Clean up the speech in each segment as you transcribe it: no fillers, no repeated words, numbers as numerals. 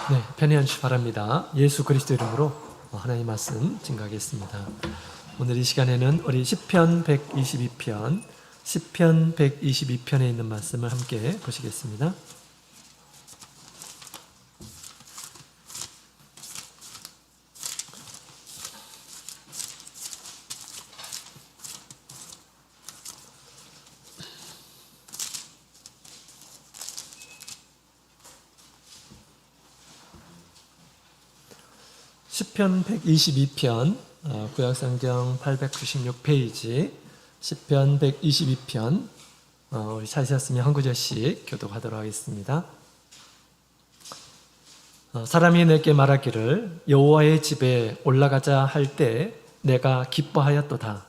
네, 편히 앉으시 바랍니다. 예수 그리스도 이름으로 하나님 말씀 증거하겠습니다. 오늘 이 시간에는 우리 시편 122편, 시편 122편에 있는 말씀을 함께 보시겠습니다. 시편 122편, 구약성경 896페이지, 시편 122편, 우리 찾으셨으면 한 구절씩 교독하도록 하겠습니다. 사람이 내게 말하기를 여호와의 집에 올라가자 할 때 내가 기뻐하였도다.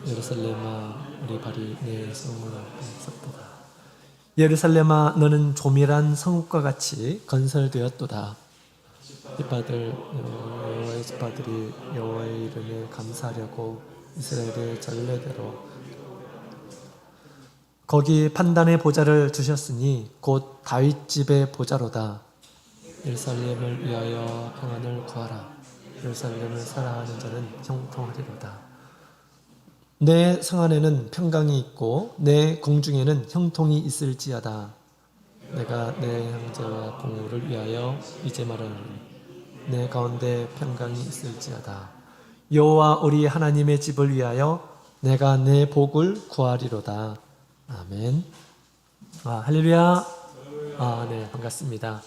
예루살렘아 우리 발이 내 성문 앞에 섰도다. 예루살렘아 너는 조밀한 성읍과 같이 건설되었도다. 여호와의 지파들이 여호와의 이름에 감사하려고 이스라엘의 전례대로 거기 판단의 보좌를 두셨으니 곧 다윗 집의 보좌로다. 예루살렘을 위하여 평안을 구하라. 예루살렘을 사랑하는 자는 형통하리로다. 내 성 안에는 평강이 있고 내 공중에는 형통이 있을지어다. 내가 내 형제와 공우를 위하여 이제 말하노니 내 가운데 평강이 있을지어다. 여호와 우리 하나님의 집을 위하여 내가 내 복을 구하리로다. 아멘. 할렐루야. 네, 반갑습니다.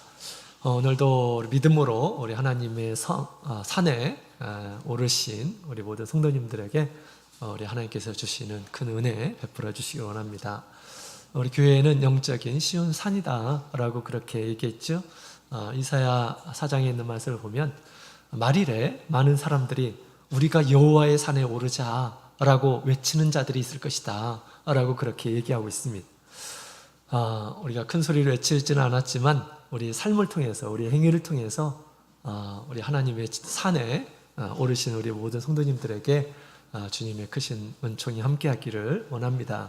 오늘도 믿음으로 우리 하나님의 산에 오르신 우리 모든 성도님들에게 우리 하나님께서 주시는 큰 은혜 베풀어 주시기 원합니다. 우리 교회는 영적인 시온 산이다 라고 그렇게 얘기했죠. 이사야 4장에 있는 말씀을 보면 말일에 많은 사람들이 우리가 여호와의 산에 오르자 라고 외치는 자들이 있을 것이다 라고 그렇게 얘기하고 있습니다. 우리가 큰 소리로 외치지는 않았지만 우리 삶을 통해서 우리 행위를 통해서 우리 하나님의 산에 오르신 우리 모든 성도님들에게 주님의 크신 은총이 함께하기를 원합니다.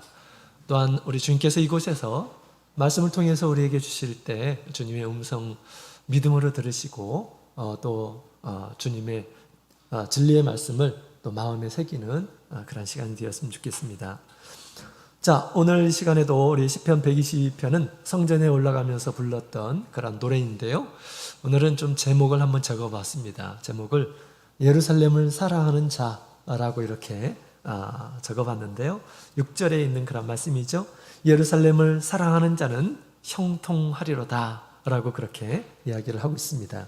또한 우리 주님께서 이곳에서 말씀을 통해서 우리에게 주실 때 주님의 음성 믿음으로 들으시고 또 주님의 진리의 말씀을 또 마음에 새기는 그런 시간이 되었으면 좋겠습니다. 자, 오늘 이 시간에도 우리 시편 122편은 성전에 올라가면서 불렀던 그런 노래인데요. 오늘은 좀 제목을 한번 적어봤습니다. 제목을 예루살렘을 사랑하는 자라고 이렇게 적어봤는데요. 6절에 있는 그런 말씀이죠. 예루살렘을 사랑하는 자는 형통하리로다 라고 그렇게 이야기를 하고 있습니다.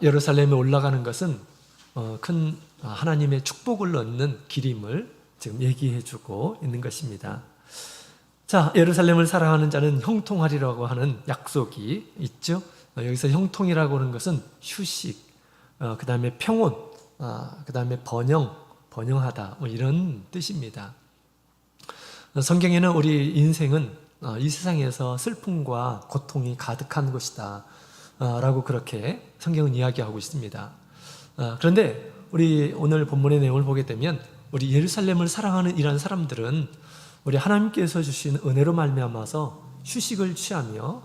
예루살렘에 올라가는 것은 큰 하나님의 축복을 얻는 길임을 지금 얘기해주고 있는 것입니다. 자, 예루살렘을 사랑하는 자는 형통하리라고 하는 약속이 있죠. 여기서 형통이라고 하는 것은 휴식, 그 다음에 평온, 그 다음에 번영하다 뭐 이런 뜻입니다. 성경에는 우리 인생은 이 세상에서 슬픔과 고통이 가득한 것이다 라고 그렇게 성경은 이야기하고 있습니다. 그런데 우리 오늘 본문의 내용을 보게 되면 우리 예루살렘을 사랑하는 이런 사람들은 우리 하나님께서 주신 은혜로 말미암아서 휴식을 취하며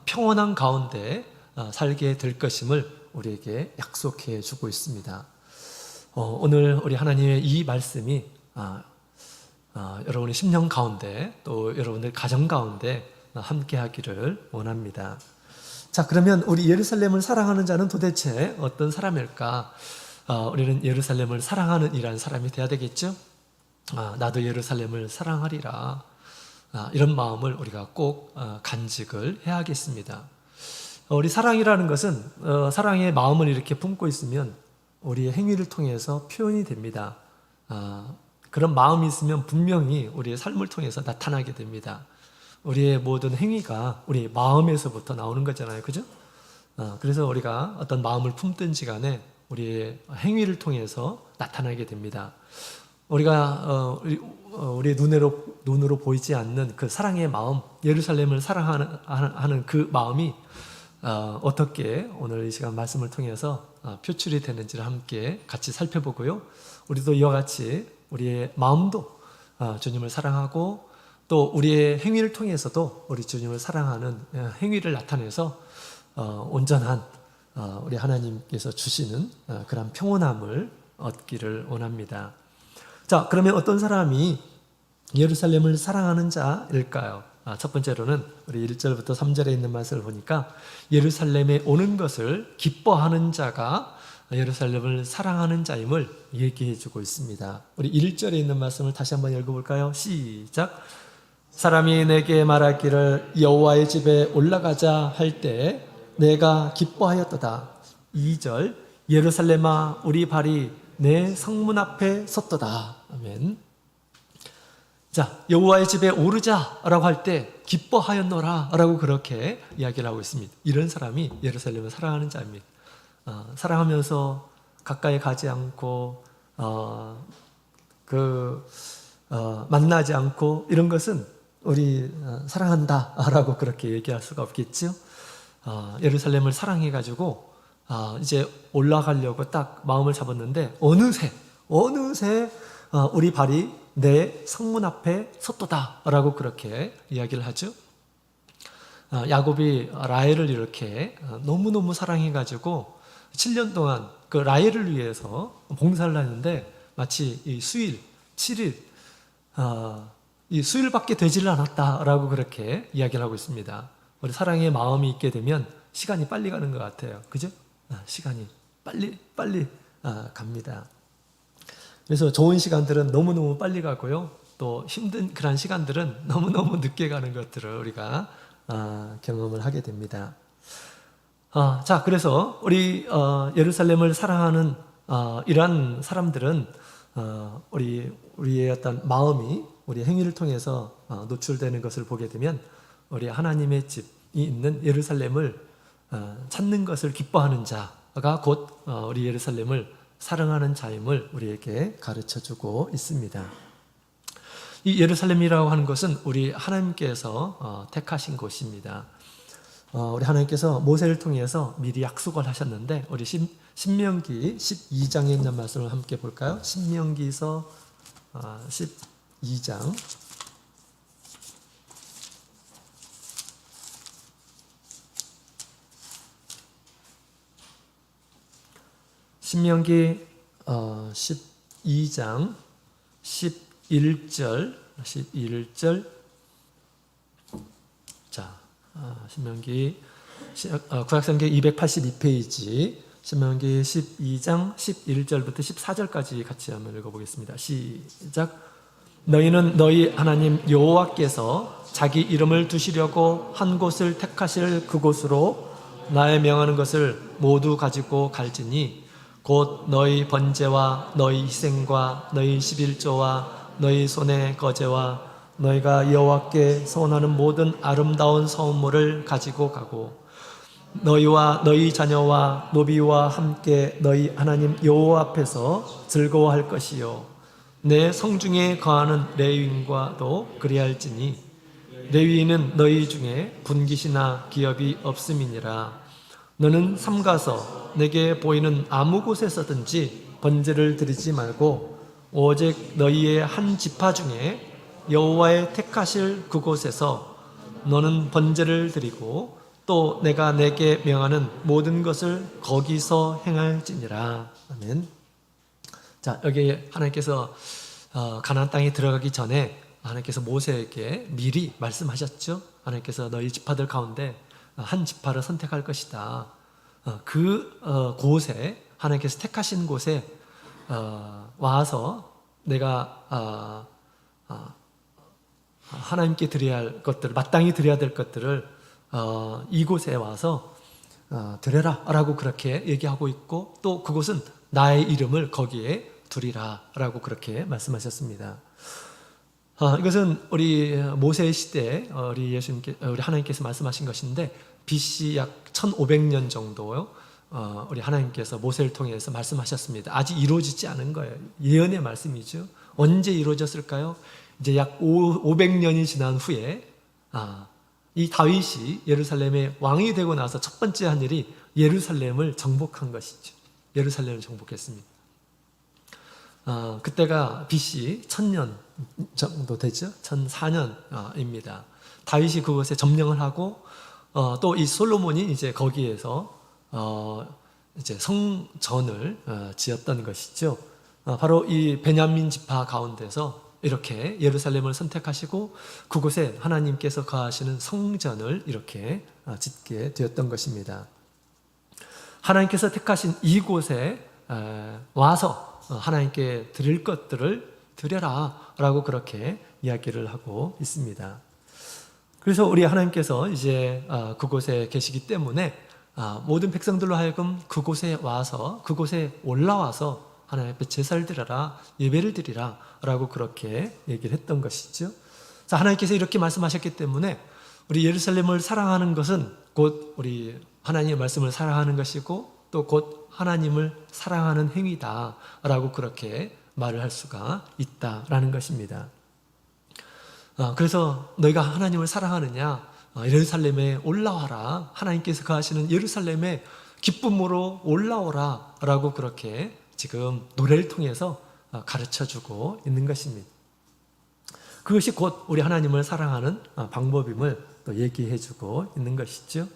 평온한 가운데 살게 될 것임을 우리에게 약속해 주고 있습니다. 오늘 우리 하나님의 이 말씀이 여러분의 심령 가운데 또 여러분들 가정 가운데 함께 하기를 원합니다. 자, 그러면 우리 예루살렘을 사랑하는 자는 도대체 어떤 사람일까? 우리는 예루살렘을 사랑하는 이란 사람이 돼야 되겠죠? 나도 예루살렘을 사랑하리라. 이런 마음을 우리가 꼭 간직을 해야겠습니다. 우리 사랑이라는 것은 사랑의 마음을 이렇게 품고 있으면 우리의 행위를 통해서 표현이 됩니다. 그런 마음이 있으면 분명히 우리의 삶을 통해서 나타나게 됩니다. 우리의 모든 행위가 우리 마음에서부터 나오는 거잖아요. 그죠? 그래서 우리가 어떤 마음을 품든지 간에 우리의 행위를 통해서 나타나게 됩니다. 우리가 우리의 눈으로 보이지 않는 그 사랑의 마음, 예루살렘을 사랑하는 그 마음이 어떻게 오늘 이 시간 말씀을 통해서 표출이 되는지를 함께 같이 살펴보고요. 우리도 이와 같이 우리의 마음도 주님을 사랑하고 또 우리의 행위를 통해서도 우리 주님을 사랑하는 행위를 나타내서 온전한 우리 하나님께서 주시는 그런 평온함을 얻기를 원합니다. 자, 그러면 어떤 사람이 예루살렘을 사랑하는 자일까요? 첫 번째로는 우리 1절부터 3절에 있는 말씀을 보니까 예루살렘에 오는 것을 기뻐하는 자가 예루살렘을 사랑하는 자임을 얘기해 주고 있습니다. 우리 1절에 있는 말씀을 다시 한번 읽어볼까요? 시작. 사람이 내게 말하기를 여호와의 집에 올라가자 할 때 내가 기뻐하였도다. 2절. 예루살렘아 우리 발이 내 성문 앞에 섰도다. 아멘. 자, 여호와의 집에 오르자라고 할 때 기뻐하였노라라고 그렇게 이야기를 하고 있습니다. 이런 사람이 예루살렘을 사랑하는 자입니다. 사랑하면서 가까이 가지 않고 만나지 않고 이런 것은 우리 사랑한다라고 그렇게 얘기할 수가 없겠죠. 예루살렘을 사랑해가지고 이제 올라가려고 딱 마음을 잡았는데 어느새 우리 발이 내 성문 앞에 섰도다라고 그렇게 이야기를 하죠. 야곱이 라헬을 이렇게 너무너무 사랑해가지고 7년 동안 그 라헬을 위해서 봉사를 하는데 마치 이 수일, 7일, 이 수일밖에 되지를 않았다라고 그렇게 이야기를 하고 있습니다. 우리 사랑의 마음이 있게 되면 시간이 빨리 가는 것 같아요. 그죠? 시간이 빨리 갑니다. 그래서 좋은 시간들은 너무너무 빨리 가고요. 또 힘든 그런 시간들은 너무너무 늦게 가는 것들을 우리가 경험을 하게 됩니다. 자, 그래서 우리 예루살렘을 사랑하는 이러한 사람들은 우리의 어떤 마음이 우리 행위를 통해서 노출되는 것을 보게 되면 우리 하나님의 집이 있는 예루살렘을 찾는 것을 기뻐하는 자가 곧 우리 예루살렘을 사랑하는 자임을 우리에게 가르쳐주고 있습니다. 이 예루살렘이라고 하는 것은 우리 하나님께서 택하신 곳입니다. 우리 하나님께서 모세를 통해서 미리 약속을 하셨는데 우리 신명기 12장에 있는 말씀을 함께 볼까요? 신명기서 12장 신명기 12장 11절 자, 신명기 구약성경 282페이지 신명기 12장 11절부터 14절까지 같이 한번 읽어보겠습니다. 시작. 너희는 너희 하나님 여호와께서 자기 이름을 두시려고 한 곳을 택하실 그곳으로 나의 명하는 것을 모두 가지고 갈지니 곧 너희 번제와 너희 희생과 너희 11조와 너희 손의 거제와 너희가 여호와께 소원하는 모든 아름다운 성물을 가지고 가고 너희와 너희 자녀와 노비와 함께 너희 하나님 여호와 앞에서 즐거워할 것이요 내 성중에 거하는 레위인과도 그리할지니 레위인은 너희 중에 분깃이나 기업이 없음이니라. 너는 삼가서 내게 보이는 아무 곳에서든지 번제를 드리지 말고 오직 너희의 한 지파 중에 여호와의 택하실 그곳에서 너는 번제를 드리고 또 내가 내게 명하는 모든 것을 거기서 행할지니라. 아멘. 자, 여기 하나님께서 가나안 땅에 들어가기 전에 하나님께서 모세에게 미리 말씀하셨죠. 하나님께서 너희 지파들 가운데 한 지파를 선택할 것이다. 곳에 하나님께서 택하신 곳에 와서 내가 하나님께 드려야 할 것들, 마땅히 드려야 될 것들을 이곳에 와서 드려라 라고 그렇게 얘기하고 있고 또 그곳은 나의 이름을 거기에 두리라 라고 그렇게 말씀하셨습니다. 이것은 우리 모세의 시대에 우리 하나님께서 말씀하신 것인데 BC 약 1500년 정도 우리 하나님께서 모세를 통해서 말씀하셨습니다. 아직 이루어지지 않은 거예요. 예언의 말씀이죠. 언제 이루어졌을까요? 이제 약 500년이 지난 후에 이 다윗이 예루살렘의 왕이 되고 나서 첫 번째 한 일이 예루살렘을 정복한 것이죠. 예루살렘을 정복했습니다. 그때가 BC 1000년 정도 되죠. 1004년입니다. 다윗이 그곳에 점령을 하고 또 이 솔로몬이 이제 거기에서 이제 성전을 지었던 것이죠. 바로 이 베냐민 지파 가운데서 이렇게 예루살렘을 선택하시고 그곳에 하나님께서 거하시는 성전을 이렇게 짓게 되었던 것입니다. 하나님께서 택하신 이곳에 와서 하나님께 드릴 것들을 드려라 라고 그렇게 이야기를 하고 있습니다. 그래서 우리 하나님께서 이제 그곳에 계시기 때문에 모든 백성들로 하여금 그곳에 와서 그곳에 올라와서 하나님 앞에 제사를 드려라, 예배를 드리라 라고 그렇게 얘기를 했던 것이죠. 자, 하나님께서 이렇게 말씀하셨기 때문에 우리 예루살렘을 사랑하는 것은 곧 우리 하나님의 말씀을 사랑하는 것이고 또 곧 하나님을 사랑하는 행위다 라고 그렇게 말을 할 수가 있다라는 것입니다. 그래서 너희가 하나님을 사랑하느냐, 예루살렘에 올라와라, 하나님께서 거하시는 예루살렘에 기쁨으로 올라오라 라고 그렇게 지금 노래를 통해서 가르쳐주고 있는 것입니다. 그것이 곧 우리 하나님을 사랑하는 방법임을 또 얘기해주고 있는 것이죠.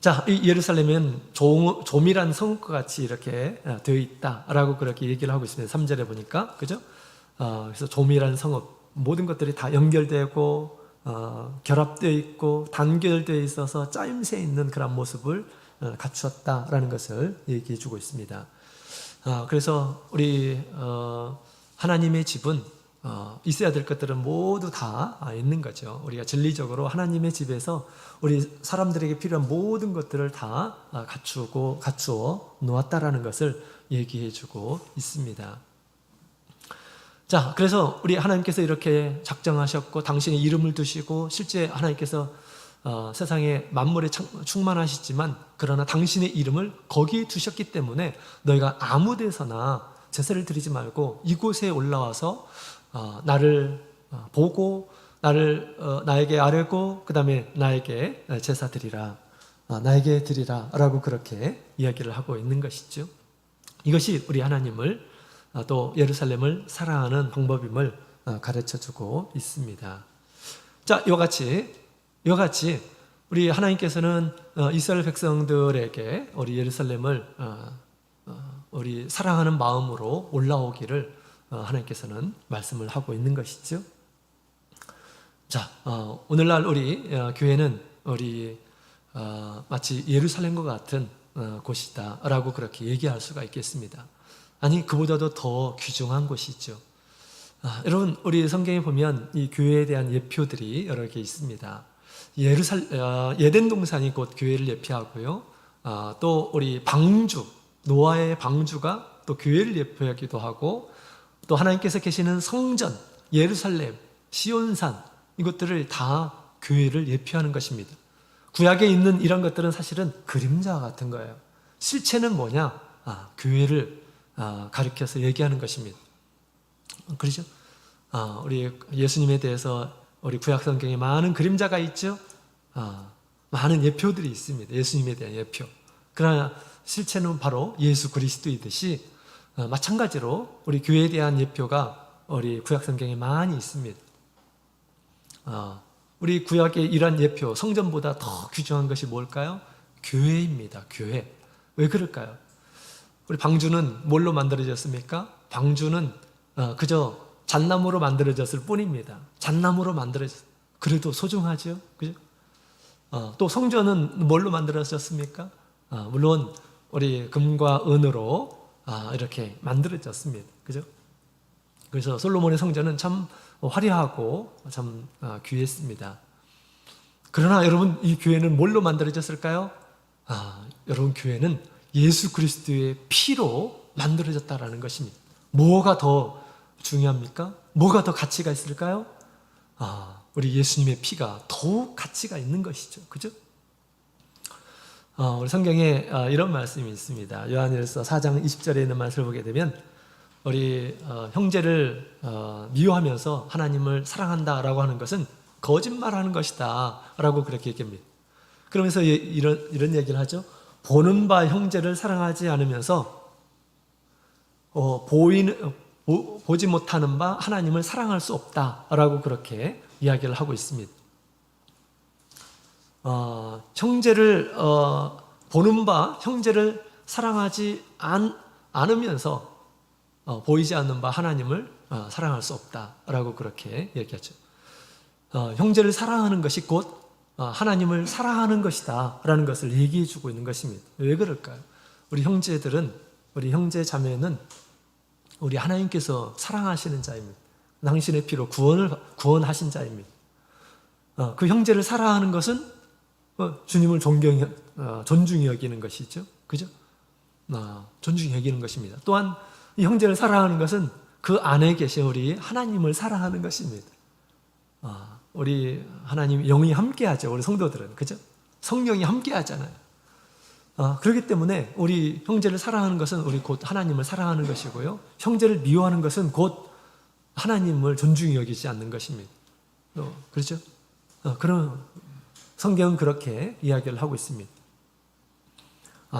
자, 이 예루살렘은 조밀한 성과 같이 이렇게 되어 있다라고 그렇게 얘기를 하고 있습니다. 3절에 보니까, 그죠? 그래서 조밀한 성읍, 모든 것들이 다 연결되고 결합되어 있고 단결되어 있어서 짜임새 있는 그런 모습을 갖추었다라는 것을 얘기해주고 있습니다. 그래서 우리 하나님의 집은 있어야 될 것들은 모두 다 있는 거죠. 우리가 진리적으로 하나님의 집에서 우리 사람들에게 필요한 모든 것들을 다 갖추어 놓았다라는 것을 얘기해주고 있습니다. 자, 그래서 우리 하나님께서 이렇게 작정하셨고 당신의 이름을 두시고 실제 하나님께서 세상에 만물에 충만하시지만 그러나 당신의 이름을 거기에 두셨기 때문에 너희가 아무 데서나 제사를 드리지 말고 이곳에 올라와서 나를 보고 나에게 아뢰고 그 다음에 나에게 제사 드리라, 나에게 드리라 라고 그렇게 이야기를 하고 있는 것이죠. 이것이 우리 하나님을 또 예루살렘을 사랑하는 방법임을 가르쳐주고 있습니다. 자, 이와 같이 우리 하나님께서는 이스라엘 백성들에게 우리 예루살렘을 우리 사랑하는 마음으로 올라오기를 하나님께서는 말씀을 하고 있는 것이죠. 자, 오늘날 우리 교회는 우리 마치 예루살렘과 같은 곳이다라고 그렇게 얘기할 수가 있겠습니다. 아니, 그보다도 더 귀중한 곳이죠. 여러분, 우리 성경에 보면 이 교회에 대한 예표들이 여러 개 있습니다. 예덴 동산이 곧 교회를 예표하고요. 또 우리 방주, 노아의 방주가 또 교회를 예표하기도 하고, 또 하나님께서 계시는 성전, 예루살렘, 시온산, 이것들을 다 교회를 예표하는 것입니다. 구약에 있는 이런 것들은 사실은 그림자 같은 거예요. 실체는 뭐냐? 교회를 가리켜서 얘기하는 것입니다. 그렇죠? 우리 예수님에 대해서 우리 구약 성경에 많은 그림자가 있죠. 많은 예표들이 있습니다. 예수님에 대한 예표. 그러나 실체는 바로 예수 그리스도이듯이 마찬가지로 우리 교회에 대한 예표가 우리 구약 성경에 많이 있습니다. 우리 구약의 이러한 예표, 성전보다 더 귀중한 것이 뭘까요? 교회입니다. 교회. 왜 그럴까요? 우리 방주는 뭘로 만들어졌습니까? 방주는 그저 잣나무로 만들어졌을 뿐입니다. 잣나무로 만들어졌어요. 그래도 소중하죠. 그죠? 또 성전은 뭘로 만들어졌습니까? 물론 우리 금과 은으로 이렇게 만들어졌습니다. 그죠? 그래서 솔로몬의 성전은 참 화려하고 참 귀했습니다. 그러나 여러분, 이 교회는 뭘로 만들어졌을까요? 여러분, 교회는 예수 그리스도의 피로 만들어졌다라는 것입니다. 뭐가 더 중요합니까? 뭐가 더 가치가 있을까요? 우리 예수님의 피가 더욱 가치가 있는 것이죠. 그죠? 우리 성경에 이런 말씀이 있습니다. 요한일서 4장 20절에 있는 말씀을 보게 되면 우리 형제를 미워하면서 하나님을 사랑한다라고 하는 것은 거짓말하는 것이다 라고 그렇게 얘기합니다. 그러면서 이런 얘기를 하죠. 보는 바 형제를 사랑하지 않으면서 보지 못하는 바 하나님을 사랑할 수 없다라고 그렇게 이야기를 하고 있습니다. 형제를 보는 바 형제를 사랑하지 않으면서 보이지 않는 바 하나님을 사랑할 수 없다라고 그렇게 얘기하죠. 형제를 사랑하는 것이 곧 하나님을 사랑하는 것이다 라는 것을 얘기해 주고 있는 것입니다. 왜 그럴까요? 우리 형제들은, 우리 형제 자매는 우리 하나님께서 사랑하시는 자입니다. 당신의 피로 구원하신 자입니다. 그 형제를 사랑하는 것은 주님을 존중히 여기는 것이죠. 그죠? 존중히 여기는 것입니다. 또한 이 형제를 사랑하는 것은 그 안에 계신 우리 하나님을 사랑하는 것입니다. 우리 하나님 영이 함께하죠. 우리 성도들은. 그죠? 성령이 함께하잖아요. 그렇기 때문에 우리 형제를 사랑하는 것은 우리 곧 하나님을 사랑하는 것이고요. 형제를 미워하는 것은 곧 하나님을 존중히 여기지 않는 것입니다. 그렇죠? 그런 성경은 그렇게 이야기를 하고 있습니다.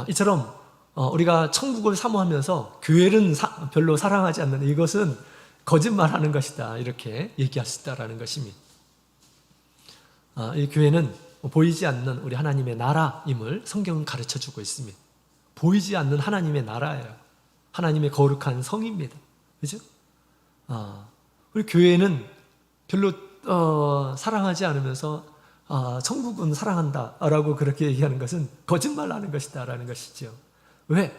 이처럼 우리가 천국을 사모하면서 교회는 별로 사랑하지 않는 이것은 거짓말하는 것이다 이렇게 얘기할 수 있다라는 것입니다. 이 교회는 보이지 않는 우리 하나님의 나라임을 성경은 가르쳐주고 있습니다. 보이지 않는 하나님의 나라예요. 하나님의 거룩한 성입니다. 그죠? 우리 교회는 별로 사랑하지 않으면서 천국은 사랑한다라고 그렇게 얘기하는 것은 거짓말하는 것이다라는 것이죠. 왜?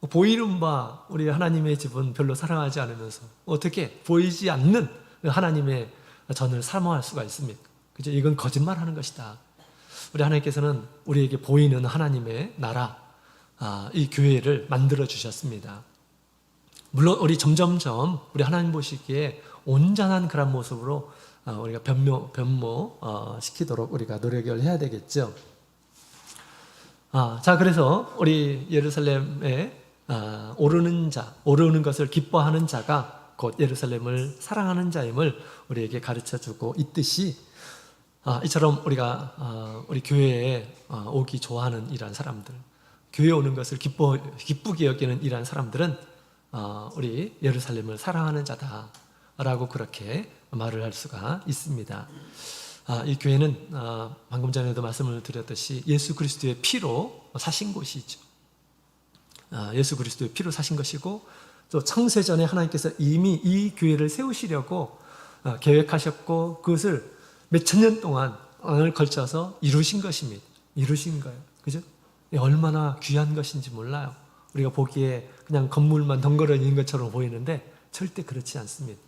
보이는 바 우리 하나님의 집은 별로 사랑하지 않으면서 어떻게 보이지 않는 하나님의 전을 사모할 수가 있습니까? 그죠? 이건 거짓말하는 것이다. 우리 하나님께서는 우리에게 보이는 하나님의 나라, 이 교회를 만들어 주셨습니다. 물론 우리 점점점 우리 하나님 보시기에 온전한 그런 모습으로 우리가 변모시키도록 우리가 노력을 해야 되겠죠. 자, 그래서 우리 예루살렘에 오르는 것을 기뻐하는 자가 곧 예루살렘을 사랑하는 자임을 우리에게 가르쳐주고 있듯이 이처럼 우리 교회에 오기 좋아하는 이러한 사람들, 교회에 오는 것을 기쁘게 여기는 이러한 사람들은 우리 예루살렘을 사랑하는 자다라고 그렇게 말을 할 수가 있습니다. 이 교회는 방금 전에도 말씀을 드렸듯이 예수 그리스도의 피로 사신 곳이죠. 예수 그리스도의 피로 사신 것이고 또 창세전에 하나님께서 이미 이 교회를 세우시려고 계획하셨고 그것을 몇천 년 동안을 걸쳐서 이루신 것입니다. 이루신 거예요. 그죠? 얼마나 귀한 것인지 몰라요. 우리가 보기에 그냥 건물만 덩그러니 있는 것처럼 보이는데 절대 그렇지 않습니다.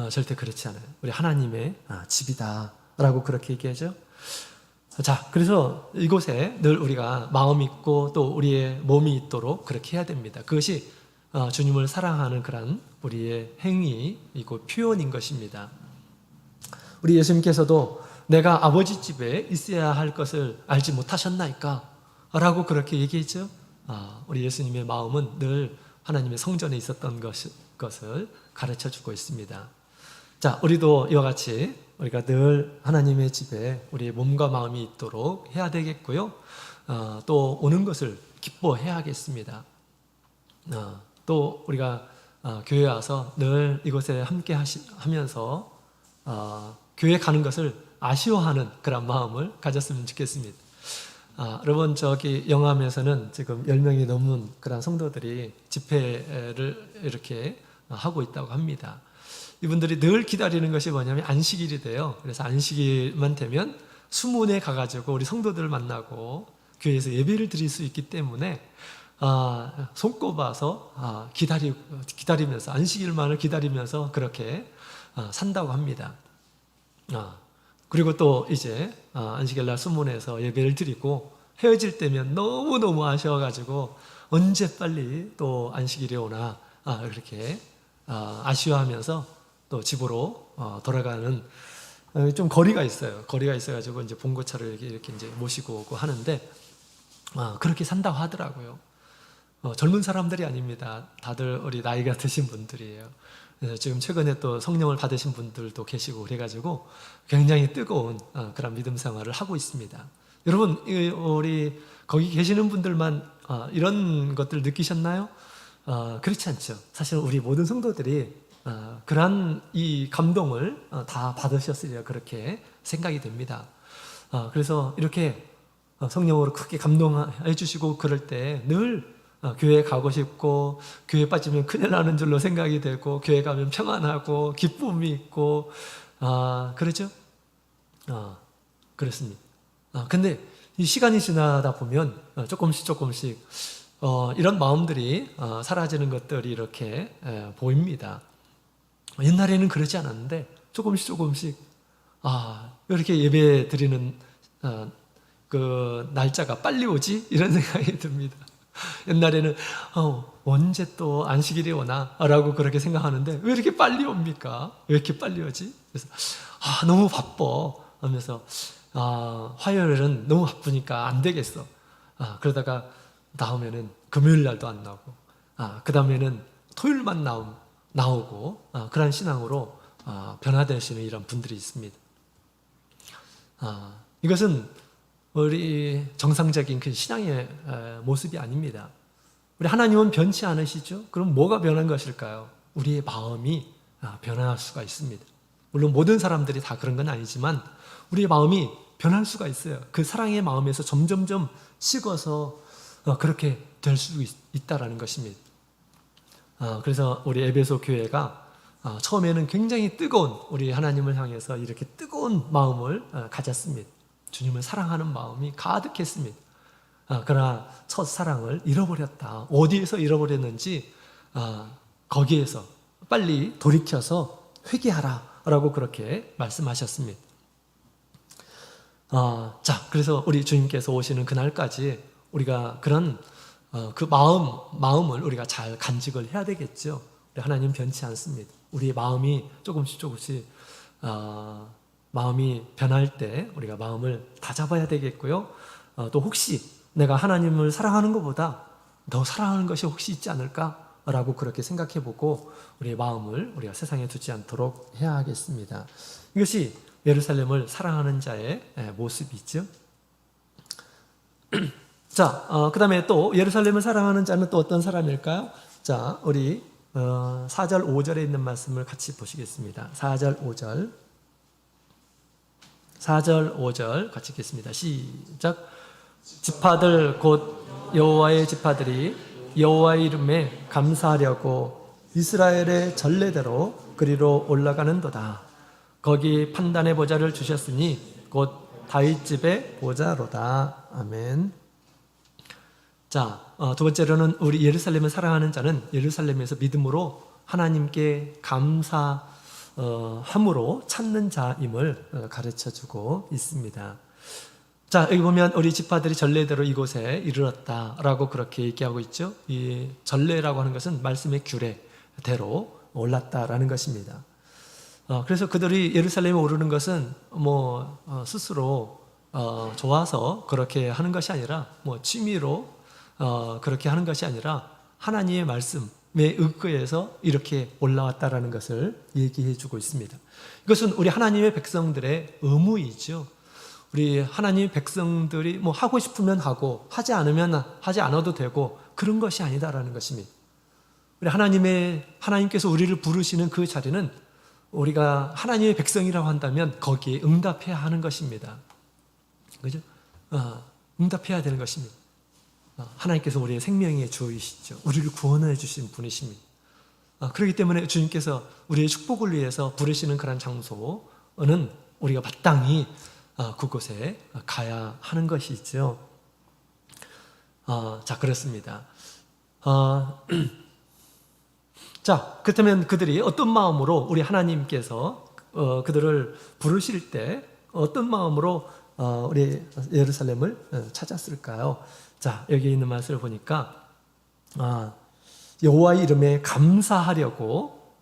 절대 그렇지 않아요. 우리 하나님의 집이다라고 그렇게 얘기하죠. 자, 그래서 이곳에 늘 우리가 마음이 있고 또 우리의 몸이 있도록 그렇게 해야 됩니다. 그것이 주님을 사랑하는 그런 우리의 행위이고 표현인 것입니다. 우리 예수님께서도 내가 아버지 집에 있어야 할 것을 알지 못하셨나이까? 라고 그렇게 얘기했죠. 우리 예수님의 마음은 늘 하나님의 성전에 있었던 것을 가르쳐주고 있습니다. 자, 우리도 이와 같이 우리가 늘 하나님의 집에 우리의 몸과 마음이 있도록 해야 되겠고요. 또 오는 것을 기뻐해야겠습니다. 또 우리가 교회에 와서 늘 이곳에 함께 하면서 교회 가는 것을 아쉬워하는 그런 마음을 가졌으면 좋겠습니다. 여러분 저기 영암에서는 지금 10명이 넘는 그런 성도들이 집회를 이렇게 하고 있다고 합니다. 이분들이 늘 기다리는 것이 뭐냐면 안식일이 돼요. 그래서 안식일만 되면 수문에 가가지고 우리 성도들을 만나고 교회에서 예배를 드릴 수 있기 때문에 손꼽아서 기다리면서 안식일만을 기다리면서 그렇게 산다고 합니다. 그리고 또 이제 안식일날 수문에서 예배를 드리고 헤어질 때면 너무너무 아쉬워가지고 언제 빨리 또 안식일이 오나 그렇게 아쉬워하면서 또 집으로 돌아가는 좀 거리가 있어요. 거리가 있어가지고 이제 봉고차를 이렇게 이제 모시고 오고 하는데 그렇게 산다고 하더라고요. 젊은 사람들이 아닙니다. 다들 우리 나이가 드신 분들이에요. 그래서 지금 최근에 또 성령을 받으신 분들도 계시고 그래가지고 굉장히 뜨거운 그런 믿음 생활을 하고 있습니다. 여러분 우리 거기 계시는 분들만 이런 것들 느끼셨나요? 그렇지 않죠. 사실 우리 모든 성도들이 그러한 이 감동을 다 받으셨으리라 그렇게 생각이 됩니다. 그래서 이렇게 성령으로 크게 감동해 주시고 그럴 때 늘 교회 가고 싶고, 교회 빠지면 큰일 나는 줄로 생각이 되고, 교회 가면 평안하고 기쁨이 있고, 그렇죠? 그렇습니다. 근데 이 시간이 지나다 보면 조금씩 이런 마음들이 사라지는 것들이 이렇게 보입니다. 옛날에는 그러지 않았는데 조금씩 이렇게 예배 드리는 그 날짜가 빨리 오지? 이런 생각이 듭니다. 옛날에는 언제 또 안식일이 오나? 라고 그렇게 생각하는데 왜 이렇게 빨리 옵니까? 왜 이렇게 빨리 오지? 그래서 너무 바빠 하면서 화요일은 너무 바쁘니까 안 되겠어. 그러다가 다음에는 금요일 날도 안 나오고, 그 다음에는 토요일만 나오고, 그런 신앙으로 변화되시는 이런 분들이 있습니다. 이것은 우리 정상적인 그 신앙의 모습이 아닙니다. 우리 하나님은 변치 않으시죠? 그럼 뭐가 변한 것일까요? 우리의 마음이 변할 수가 있습니다. 물론 모든 사람들이 다 그런 건 아니지만 우리의 마음이 변할 수가 있어요. 그 사랑의 마음에서 점점점 식어서 그렇게 될 수 있다라는 것입니다. 그래서 우리 에베소 교회가 처음에는 굉장히 뜨거운, 우리 하나님을 향해서 이렇게 뜨거운 마음을 가졌습니다. 주님을 사랑하는 마음이 가득했습니다. 그러나 첫 사랑을 잃어버렸다. 어디에서 잃어버렸는지 거기에서 빨리 돌이켜서 회개하라 라고 그렇게 말씀하셨습니다. 그래서 우리 주님께서 오시는 그날까지 우리가 그런 그 마음을 우리가 잘 간직을 해야 되겠죠. 우리 하나님 변치 않습니다. 우리의 마음이 조금씩 마음이 변할 때 우리가 마음을 다잡아야 되겠고요. 또 혹시 내가 하나님을 사랑하는 것보다 더 사랑하는 것이 혹시 있지 않을까라고 그렇게 생각해보고 우리의 마음을 우리가 세상에 두지 않도록 해야 하겠습니다. 이것이 예루살렘을 사랑하는 자의 모습이죠. 그 다음에 또 예루살렘을 사랑하는 자는 또 어떤 사람일까요? 자, 우리 4절 5절에 있는 말씀을 같이 보시겠습니다. 4절 5절 같이 읽겠습니다. 시작. 지파들 곧 여호와의 지파들이 여호와의 이름에 감사하려고 이스라엘의 전례대로 그리로 올라가는도다. 거기 판단의 보좌를 주셨으니 곧 다윗 집의 보좌로다. 아멘. 두 번째로는 우리 예루살렘을 사랑하는 자는 예루살렘에서 믿음으로 하나님께 감사함으로 찾는 자임을 가르쳐주고 있습니다. 여기 보면 우리 지파들이 전례대로 이곳에 이르렀다라고 그렇게 얘기하고 있죠. 이 전례라고 하는 것은 말씀의 규례대로 올랐다라는 것입니다. 그래서 그들이 예루살렘에 오르는 것은 스스로 좋아서 그렇게 하는 것이 아니라 취미로 그렇게 하는 것이 아니라 하나님의 말씀에 의거해서 이렇게 올라왔다라는 것을 얘기해 주고 있습니다. 이것은 우리 하나님의 백성들의 의무이죠. 우리 하나님의 백성들이 하고 싶으면 하고 하지 않으면 하지 않아도 되고 그런 것이 아니다라는 것입니다. 우리 하나님께서 우리를 부르시는 그 자리는 우리가 하나님의 백성이라고 한다면 거기에 응답해야 하는 것입니다. 그죠? 응답해야 되는 것입니다. 하나님께서 우리의 생명의 주이시죠. 우리를 구원해 주신 분이십니다. 그렇기 때문에 주님께서 우리의 축복을 위해서 부르시는 그런 장소는 우리가 마땅히 그곳에 가야 하는 것이죠. 그렇습니다. 그렇다면 그들이 어떤 마음으로 우리 하나님께서 그들을 부르실 때 어떤 마음으로 우리 예루살렘을 찾았을까요? 여기 있는 말씀을 보니까 여호와의 이름에 감사하려고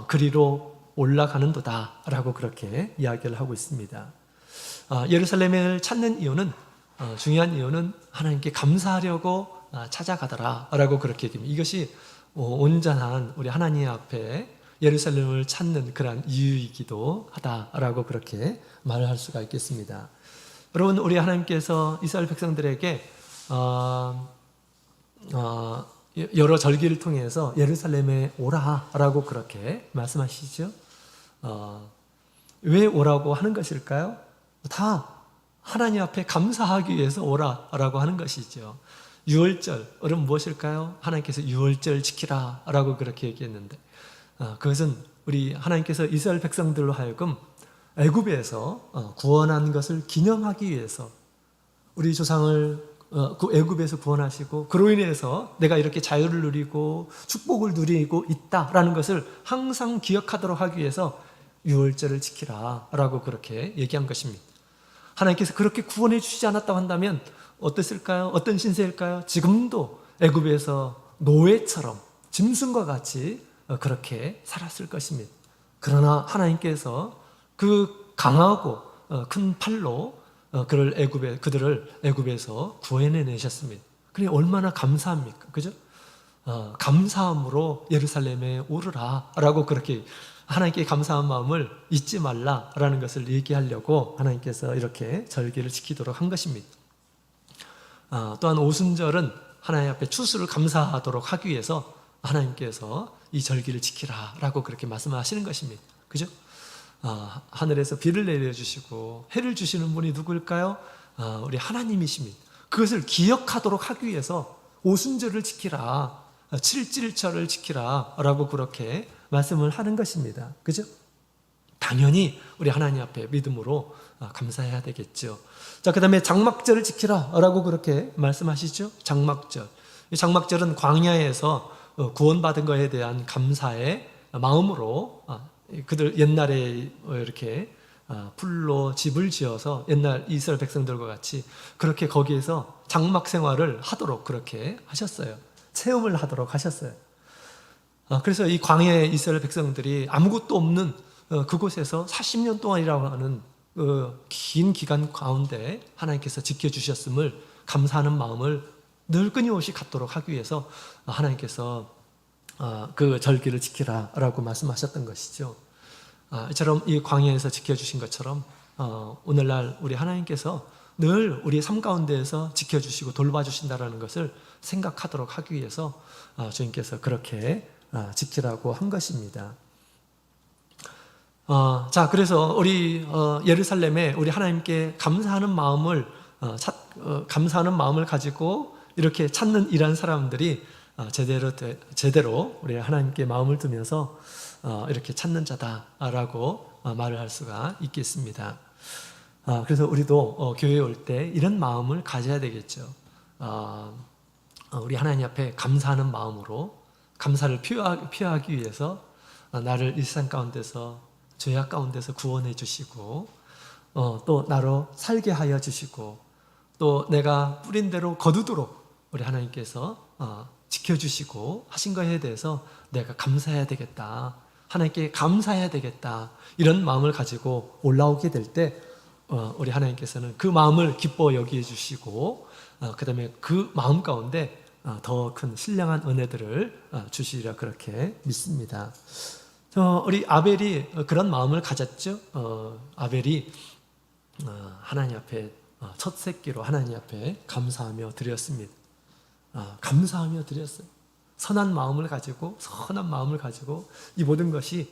그리로 올라가는도다 라고 그렇게 이야기를 하고 있습니다. 예루살렘을 찾는 이유는 중요한 이유는 하나님께 감사하려고 찾아가더라 라고 그렇게 얘기합니다. 이것이 온전한 우리 하나님 앞에 예루살렘을 찾는 그런 이유이기도 하다라고 그렇게 말을 할 수가 있겠습니다. 여러분, 우리 하나님께서 이스라엘 백성들에게 여러 절기를 통해서 예루살렘에 오라라고 그렇게 말씀하시죠. 왜 오라고 하는 것일까요? 다 하나님 앞에 감사하기 위해서 오라라고 하는 것이죠. 유월절은 무엇일까요? 하나님께서 유월절 지키라 라고 그렇게 얘기했는데 그것은 우리 하나님께서 이스라엘 백성들로 하여금 애굽에서 구원한 것을 기념하기 위해서 우리 조상을 그 애굽에서 구원하시고 그로 인해서 내가 이렇게 자유를 누리고 축복을 누리고 있다라는 것을 항상 기억하도록 하기 위해서 유월절을 지키라 라고 그렇게 얘기한 것입니다. 하나님께서 그렇게 구원해 주시지 않았다고 한다면 어땠을까요? 어떤 신세일까요? 지금도 애굽에서 노예처럼 짐승과 같이 그렇게 살았을 것입니다. 그러나 하나님께서 그 강하고 큰 팔로 그들을 애굽에서 구해내셨습니다. 그래 얼마나 감사합니까? 그죠? 감사함으로 예루살렘에 오르라라고 그렇게 하나님께 감사한 마음을 잊지 말라라는 것을 얘기하려고 하나님께서 이렇게 절기를 지키도록 한 것입니다. 또한 오순절은 하나님 앞에 추수를 감사하도록 하기 위해서 하나님께서 이 절기를 지키라라고 그렇게 말씀하시는 것입니다. 그죠? 하늘에서 비를 내려주시고 해를 주시는 분이 누구일까요? 우리 하나님이십니다. 그것을 기억하도록 하기 위해서 오순절을 지키라, 칠칠절을 지키라 라고 그렇게 말씀을 하는 것입니다. 그죠? 당연히 우리 하나님 앞에 믿음으로 감사해야 되겠죠. 자, 그 다음에 장막절을 지키라 라고 그렇게 말씀하시죠. 장막절. 이 장막절은 광야에서 구원받은 것에 대한 감사의 마음으로 그들 옛날에 이렇게 풀로 집을 지어서 옛날 이스라엘 백성들과 같이 그렇게 거기에서 장막 생활을 하도록 그렇게 하셨어요. 체험을 하도록 하셨어요. 그래서 이 광야의 이스라엘 백성들이 아무것도 없는 그곳에서 40년 동안이라고 하는 긴 기간 가운데 하나님께서 지켜주셨음을 감사하는 마음을 늘 끊임없이 갖도록 하기 위해서 하나님께서 그 절기를 지키라라고 말씀하셨던 것이죠. 이처럼 이 광야에서 지켜주신 것처럼 오늘날 우리 하나님께서 늘 우리의 삶 가운데에서 지켜주시고 돌봐주신다라는 것을 생각하도록 하기 위해서 주님께서 그렇게 지키라고 한 것입니다. 자, 그래서 우리 예루살렘에 우리 하나님께 감사하는 마음을 가지고 이렇게 찾는 이런 사람들이 제대로 우리 하나님께 마음을 두면서 이렇게 찾는 자다라고 말을 할 수가 있겠습니다. 그래서 우리도 교회에 올 때 이런 마음을 가져야 되겠죠. 우리 하나님 앞에 감사하는 마음으로 감사를 표하기 위해서 나를 일상 가운데서 죄악 가운데서 구원해 주시고 또 나로 살게 하여 주시고 또 내가 뿌린 대로 거두도록 우리 하나님께서 지켜주시고 하신 것에 대해서 내가 감사해야 되겠다. 하나님께 감사해야 되겠다. 이런 마음을 가지고 올라오게 될 때 우리 하나님께서는 그 마음을 기뻐 여기해 주시고 그 다음에 그 마음 가운데 더 큰 신령한 은혜들을 주시리라 그렇게 믿습니다. 우리 아벨이 그런 마음을 가졌죠. 아벨이 하나님 앞에 첫 새끼로 하나님 앞에 감사하며 드렸습니다. 감사하며 드렸어요. 선한 마음을 가지고 이 모든 것이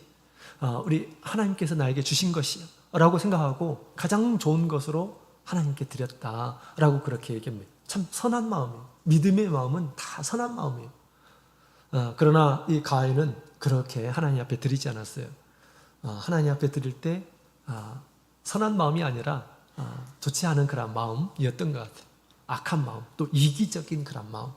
우리 하나님께서 나에게 주신 것이야 라고 생각하고 가장 좋은 것으로 하나님께 드렸다라고 그렇게 얘기합니다. 참 선한 마음이에요. 믿음의 마음은 다 선한 마음이에요. 그러나 이 가인은 그렇게 하나님 앞에 드리지 않았어요. 하나님 앞에 드릴 때 선한 마음이 아니라 좋지 않은 그런 마음이었던 것 같아요. 악한 마음, 또 이기적인 그런 마음.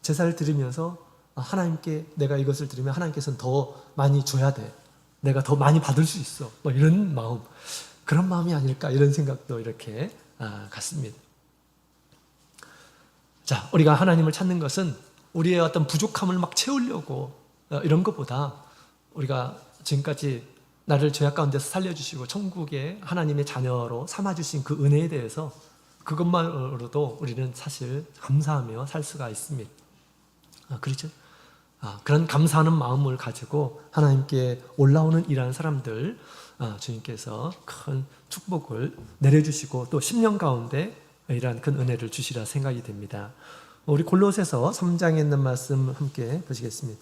제사를 드리면서 하나님께 내가 이것을 드리면 하나님께서는 더 많이 줘야 돼. 내가 더 많이 받을 수 있어. 뭐 이런 마음, 그런 마음이 아닐까 이런 생각도 이렇게 갖습니다. 자, 우리가 하나님을 찾는 것은 우리의 어떤 부족함을 막 채우려고 이런 것보다 우리가 지금까지 나를 죄악 가운데서 살려주시고 천국의 하나님의 자녀로 삼아주신 그 은혜에 대해서 그것만으로도 우리는 사실 감사하며 살 수가 있습니다. 그렇죠? 그런 감사하는 마음을 가지고 하나님께 올라오는 이러한 사람들 주님께서 큰 축복을 내려주시고 또 10년 가운데 이러한 큰 은혜를 주시라 생각이 됩니다. 우리 골로새서 3장에 있는 말씀 함께 보시겠습니다.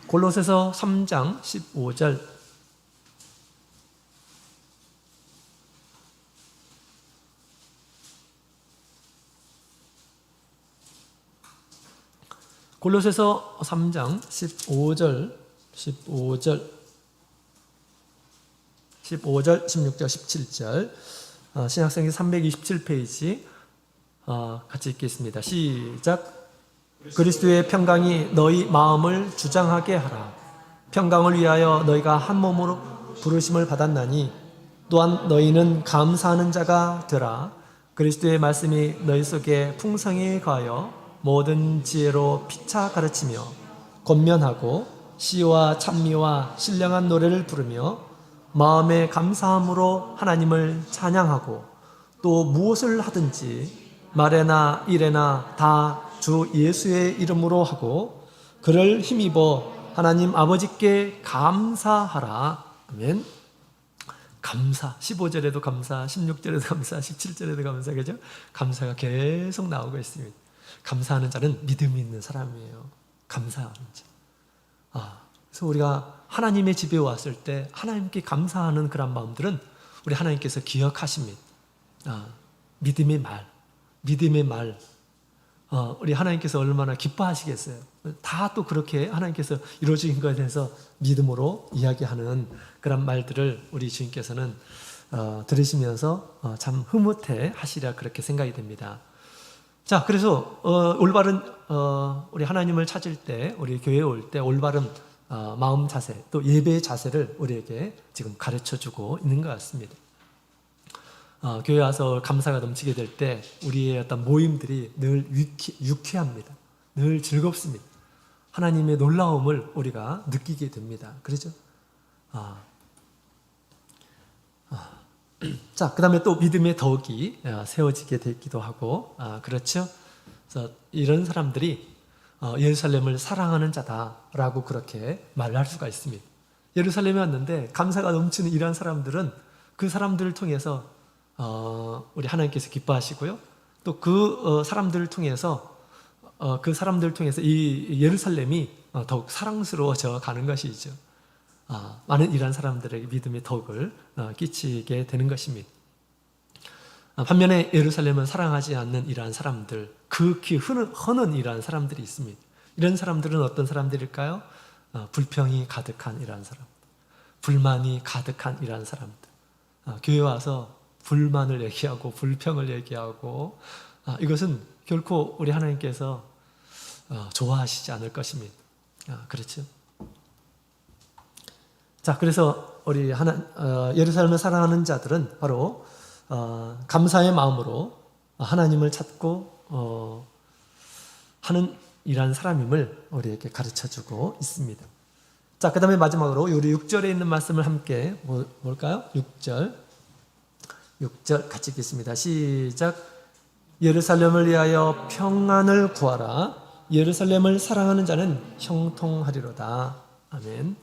골로새서 3장 15절. 골로새서 3장 15절, 16절, 17절. 신약성경 327페이지 같이 읽겠습니다. 시작. 그리스도의 평강이 너희 마음을 주장하게 하라. 평강을 위하여 너희가 한 몸으로 부르심을 받았나니 또한 너희는 감사하는 자가 되라. 그리스도의 말씀이 너희 속에 풍성히 거하여 모든 지혜로 피차 가르치며 권면하고 시와 찬미와 신령한 노래를 부르며 마음의 감사함으로 하나님을 찬양하고 또 무엇을 하든지 말에나 일에나 다 주 예수의 이름으로 하고 그를 힘입어 하나님 아버지께 감사하라. 아멘. 감사. 15절에도 감사, 16절에도 감사, 17절에도 감사. 그죠? 감사가 계속 나오고 있습니다. 감사하는 자는 믿음이 있는 사람이에요. 감사하는 자. 그래서 우리가 하나님의 집에 왔을 때 하나님께 감사하는 그런 마음들은 우리 하나님께서 기억하십니다. 믿음의 말. 우리 하나님께서 얼마나 기뻐하시겠어요. 다 또 그렇게 하나님께서 이루어진 것에 대해서 믿음으로 이야기하는 그런 말들을 우리 주님께서는 들으시면서 참 흐뭇해 하시리라 그렇게 생각이 됩니다. 자, 그래서 올바른 우리 하나님을 찾을 때, 우리 교회에 올 때 올바른 마음 자세, 또 예배의 자세를 우리에게 지금 가르쳐주고 있는 것 같습니다. 교회 와서 감사가 넘치게 될 때 우리의 어떤 모임들이 늘 유쾌합니다. 늘 즐겁습니다. 하나님의 놀라움을 우리가 느끼게 됩니다. 그렇죠? 자, 그 다음에 또 믿음의 덕이 세워지게 되기도 하고, 그렇죠? 그래서 이런 사람들이 예루살렘을 사랑하는 자다라고 그렇게 말할 수가 있습니다. 예루살렘에 왔는데 감사가 넘치는 이러한 사람들은 그 사람들을 통해서 우리 하나님께서 기뻐하시고요. 또 그 사람들을 통해서 이 예루살렘이 더욱 사랑스러워져 가는 것이죠. 많은 이러한 사람들에게 믿음의 덕을 끼치게 되는 것입니다. 반면에 예루살렘은 사랑하지 않는 이러한 사람들, 극히 흔한 이러한 사람들이 있습니다. 이런 사람들은 어떤 사람들일까요? 불평이 가득한 이러한 사람, 불만이 가득한 이러한 사람들. 교회 와서 불만을 얘기하고 불평을 얘기하고 이것은 결코 우리 하나님께서 좋아하시지 않을 것입니다. 그렇죠? 자, 그래서 우리 예루살렘을 사랑하는 자들은 바로 감사의 마음으로 하나님을 찾고 하는 이러한 사람임을 우리에게 가르쳐주고 있습니다. 자, 그 다음에 마지막으로 우리 6절에 있는 말씀을 함께 볼까요? 6절 같이 읽겠습니다. 시작. 예루살렘을 위하여 평안을 구하라. 예루살렘을 사랑하는 자는 형통하리로다. 아멘.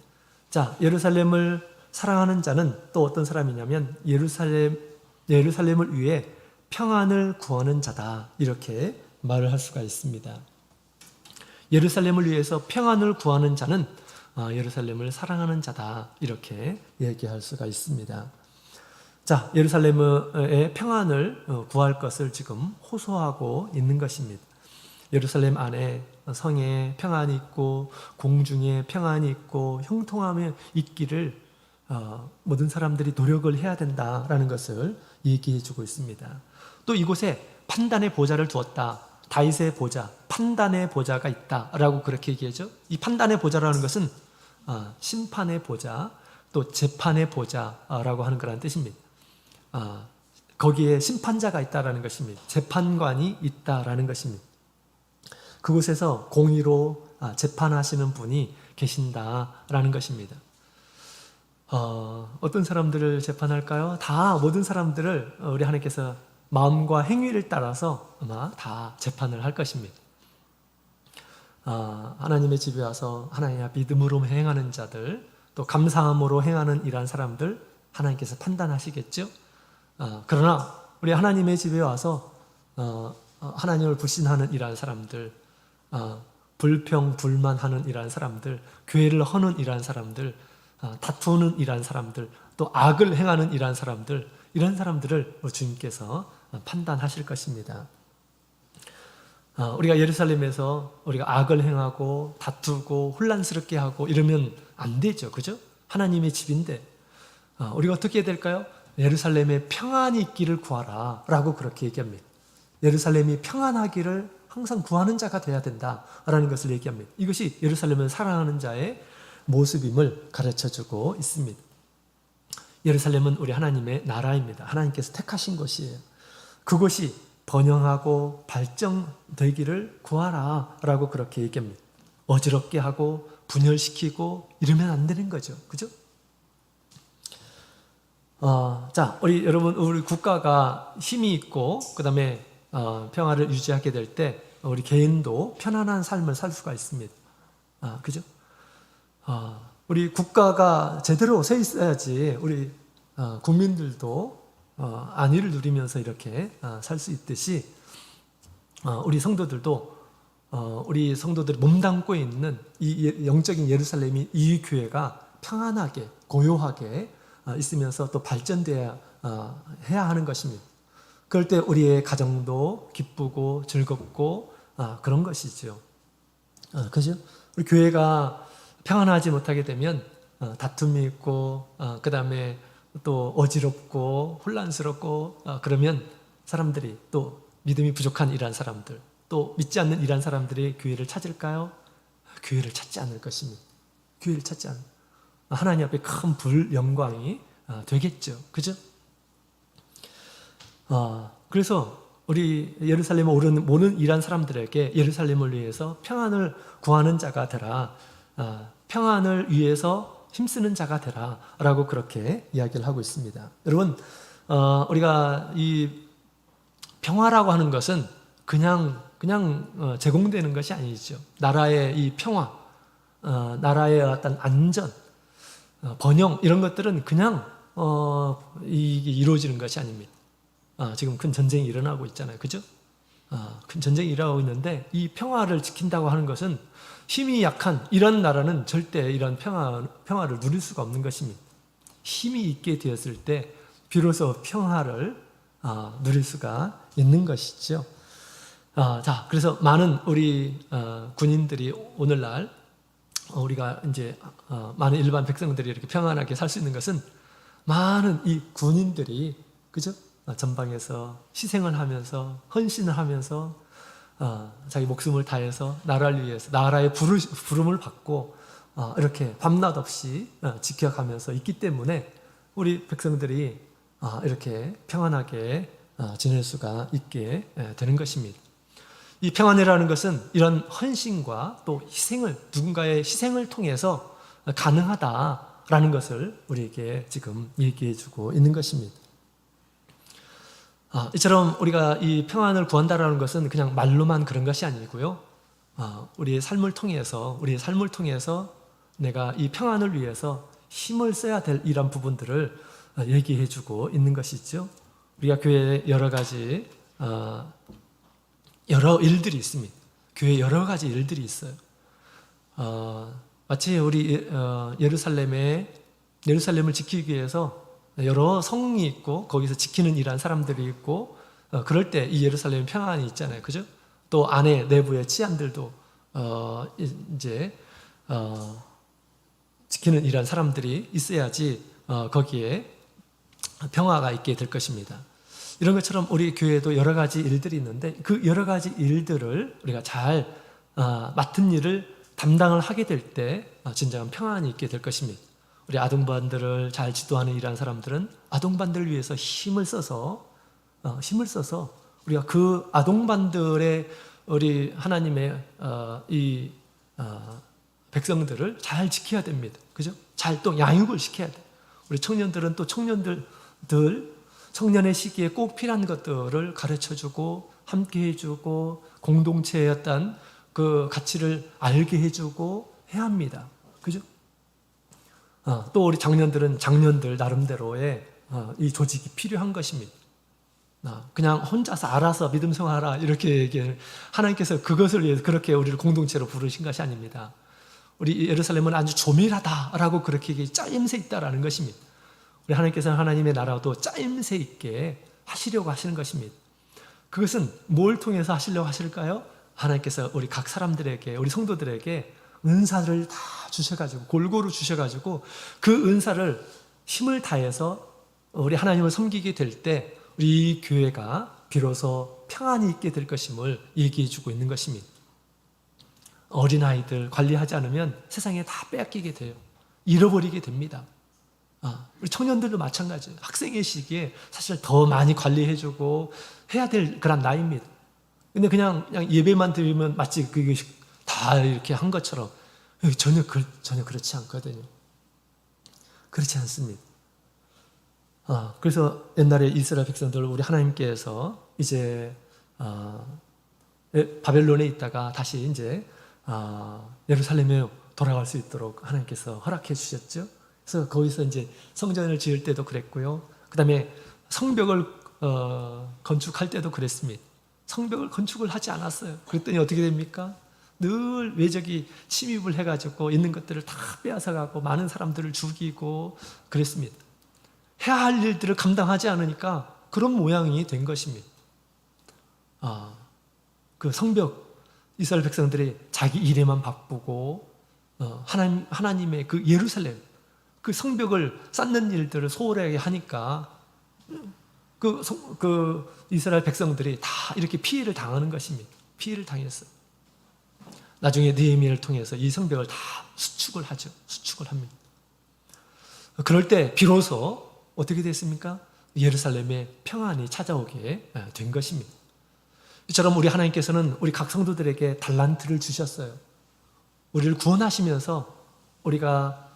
자, 예루살렘을 사랑하는 자는 또 어떤 사람이냐면 예루살렘을 위해 평안을 구하는 자다. 이렇게 말을 할 수가 있습니다. 예루살렘을 위해서 평안을 구하는 자는 예루살렘을 사랑하는 자다. 이렇게 얘기할 수가 있습니다. 자, 예루살렘의 평안을 구할 것을 지금 호소하고 있는 것입니다. 예루살렘 안에 성에 평안이 있고 공중에 평안이 있고 형통함이 있기를 모든 사람들이 노력을 해야 된다라는 것을 얘기해 주고 있습니다. 또 이곳에 판단의 보좌를 두었다. 다윗의 보좌, 판단의 보좌가 있다라고 그렇게 얘기하죠. 이 판단의 보좌라는 것은 심판의 보좌, 또 재판의 보좌라고 하는 그런 뜻입니다. 거기에 심판자가 있다라는 것입니다. 재판관이 있다라는 것입니다. 그곳에서 공의로 재판하시는 분이 계신다라는 것입니다. 어떤 사람들을 재판할까요? 다 모든 사람들을 우리 하나님께서 마음과 행위를 따라서 아마 다 재판을 할 것입니다. 하나님의 집에 와서 하나님 앞 믿음으로 행하는 자들, 또 감사함으로 행하는 이러한 사람들 하나님께서 판단하시겠죠? 그러나 우리 하나님의 집에 와서 하나님을 불신하는 이러한 사람들, 불평, 불만하는 이러한 사람들, 교회를 허는 이러한 사람들, 다투는 이러한 사람들, 또 악을 행하는 이러한 사람들, 이런 사람들을 주님께서 판단하실 것입니다. 우리가 예루살렘에서 우리가 악을 행하고 다투고 혼란스럽게 하고 이러면 안 되죠. 그죠? 하나님의 집인데 우리가 어떻게 해야 될까요? 예루살렘에 평안이 있기를 구하라 라고 그렇게 얘기합니다. 예루살렘이 평안하기를 항상 구하는 자가 돼야 된다라는 것을 얘기합니다. 이것이 예루살렘을 사랑하는 자의 모습임을 가르쳐주고 있습니다. 예루살렘은 우리 하나님의 나라입니다. 하나님께서 택하신 것이에요. 그것이 번영하고 발전되기를 구하라 라고 그렇게 얘기합니다. 어지럽게 하고 분열시키고 이러면 안 되는 거죠. 그죠? 자, 여러분, 우리 국가가 힘이 있고, 그 다음에 평화를 유지하게 될 때, 우리 개인도 편안한 삶을 살 수가 있습니다. 그죠? 우리 국가가 제대로 서 있어야지, 우리 국민들도 안위를 누리면서 이렇게 살 수 있듯이, 우리 성도들도, 우리 성도들이 몸담고 있는 이 영적인 예루살렘이 이 교회가 평안하게, 고요하게 있으면서 또 발전돼야 해야 하는 것입니다. 그럴 때 우리의 가정도 기쁘고 즐겁고 그런 것이죠. 그죠? 우리 교회가 평안하지 못하게 되면 다툼이 있고 그 다음에 또 어지럽고 혼란스럽고 그러면 사람들이 또 믿음이 부족한 이러한 사람들 또 믿지 않는 이러한 사람들이 교회를 찾을까요? 교회를 찾지 않을 것입니다. 교회를 찾지 않을 하나님 앞에 큰 불영광이 되겠죠. 그죠? 그래서 우리 예루살렘에 오는 이란 사람들에게 예루살렘을 위해서 평안을 구하는 자가 되라. 평안을 위해서 힘쓰는 자가 되라. 라고 그렇게 이야기를 하고 있습니다. 여러분, 우리가 이 평화라고 하는 것은 그냥 제공되는 것이 아니죠. 나라의 이 평화, 나라의 어떤 안전, 번영 이런 것들은 그냥 이게 이루어지는 것이 아닙니다. 지금 큰 전쟁이 일어나고 있잖아요. 그죠? 큰 전쟁이 일어나고 있는데 이 평화를 지킨다고 하는 것은 힘이 약한 이런 나라는 절대 이런 평화를 누릴 수가 없는 것입니다. 힘이 있게 되었을 때 비로소 평화를 누릴 수가 있는 것이죠. 자, 그래서 많은 우리 군인들이 오늘날 우리가 이제 많은 일반 백성들이 이렇게 평안하게 살 수 있는 것은 많은 이 군인들이 그죠? 전방에서 희생을 하면서 헌신을 하면서 자기 목숨을 다해서 나라를 위해서 나라의 부름을 받고 이렇게 밤낮 없이 지켜가면서 있기 때문에 우리 백성들이 이렇게 평안하게 지낼 수가 있게 되는 것입니다. 이 평안이라는 것은 이런 헌신과 또 누군가의 희생을 통해서 가능하다라는 것을 우리에게 지금 얘기해 주고 있는 것입니다. 이처럼 우리가 이 평안을 구한다라는 것은 그냥 말로만 그런 것이 아니고요. 우리의 삶을 통해서 내가 이 평안을 위해서 힘을 써야 될 이런 부분들을 얘기해 주고 있는 것이죠. 우리가 교회에 여러 가지 여러 일들이 있습니다. 교회에 여러 가지 일들이 있어요. 마치 우리 예루살렘을 지키기 위해서 여러 성이 있고 거기서 지키는 이러한 사람들이 있고 그럴 때 이 예루살렘 평안이 있잖아요. 그죠? 또 안에 내부의 치안들도 이제 지키는 이러한 사람들이 있어야지 거기에 평화가 있게 될 것입니다. 이런 것처럼 우리 교회에도 여러 가지 일들이 있는데 그 여러 가지 일들을 우리가 잘 맡은 일을 담당을 하게 될 때 진정한 평안이 있게 될 것입니다. 우리 아동반들을 잘 지도하는 이러한 사람들은 아동반들을 위해서 힘을 써서 우리가 그 아동반들의 우리 하나님의 이 백성들을 잘 지켜야 됩니다. 그죠? 잘 또 양육을 시켜야 돼. 우리 청년들은 또 청년의 시기에 꼭 필요한 것들을 가르쳐주고 함께 해주고 공동체의 어떤 그 가치를 알게 해주고 해야 합니다. 그죠? 또 우리 장년들은 장년들 나름대로의 이 조직이 필요한 것입니다. 그냥 혼자서 알아서 믿음 생활하라 이렇게 얘기해. 하나님께서 그것을 위해서 그렇게 우리를 공동체로 부르신 것이 아닙니다. 우리 예루살렘은 아주 조밀하다라고 그렇게 짜임새 있다라는 것입니다. 우리 하나님께서는 하나님의 나라도 짜임새 있게 하시려고 하시는 것입니다. 그것은 뭘 통해서 하시려고 하실까요? 하나님께서 우리 각 사람들에게, 우리 성도들에게 은사를 다 주셔가지고, 골고루 주셔가지고 그 은사를 힘을 다해서 우리 하나님을 섬기게 될 때 우리 교회가 비로소 평안이 있게 될 것임을 얘기해 주고 있는 것입니다. 어린아이들 관리하지 않으면 세상에 다 빼앗기게 돼요. 잃어버리게 됩니다. 우리 청년들도 마찬가지예요. 학생의 시기에 사실 더 많이 관리해주고 해야 될 그런 나이입니다. 근데 그냥 예배만 드리면 마치 그게 다 이렇게 한 것처럼 전혀 그렇지 않거든요. 그렇지 않습니다. 그래서 옛날에 이스라엘 백성들 우리 하나님께서 이제 바벨론에 있다가 다시 이제 예루살렘에 돌아갈 수 있도록 하나님께서 허락해 주셨죠. 그래서 거기서 이제 성전을 지을 때도 그랬고요. 그 다음에 성벽을 건축할 때도 그랬습니다. 성벽을 건축을 하지 않았어요. 그랬더니 어떻게 됩니까? 늘 외적이 침입을 해가지고 있는 것들을 다 빼앗아가고 많은 사람들을 죽이고 그랬습니다. 해야 할 일들을 감당하지 않으니까 그런 모양이 된 것입니다. 그 성벽, 이스라엘 백성들이 자기 일에만 바쁘고 하나님의 그 예루살렘, 그 성벽을 쌓는 일들을 소홀하게 하니까 그 이스라엘 백성들이 다 이렇게 피해를 당하는 것입니다. 피해를 당했어요. 나중에 느헤미야를 통해서 이 성벽을 다 수축을 하죠. 수축을 합니다. 그럴 때 비로소 어떻게 됐습니까? 예루살렘에 평안이 찾아오게 된 것입니다. 이처럼 우리 하나님께서는 우리 각 성도들에게 달란트를 주셨어요. 우리를 구원하시면서 우리가